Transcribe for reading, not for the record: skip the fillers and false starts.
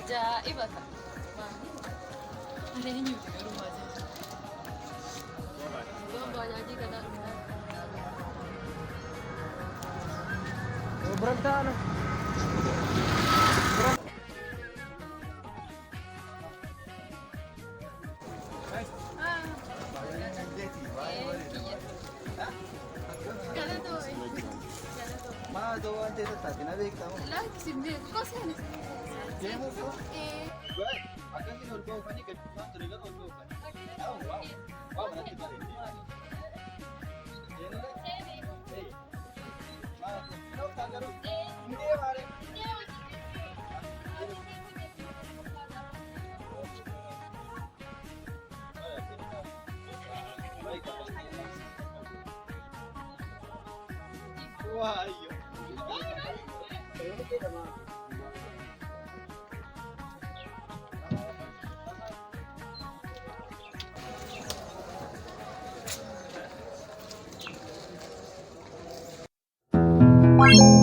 Ajaa'iba ta'a. Ani eenyuuti garuu baajaaji? Yoo baajaajii kanaa dhumaa. Berantaano. Maa dawaan ta'e taate na beektamu. Laakisi beeku gosa Deemuu koo. Akkasiin ol ba'uufanii gadi waan ture gara ol ba'uufanii. Waa manatti bareedee. Wah, iyo. Bye.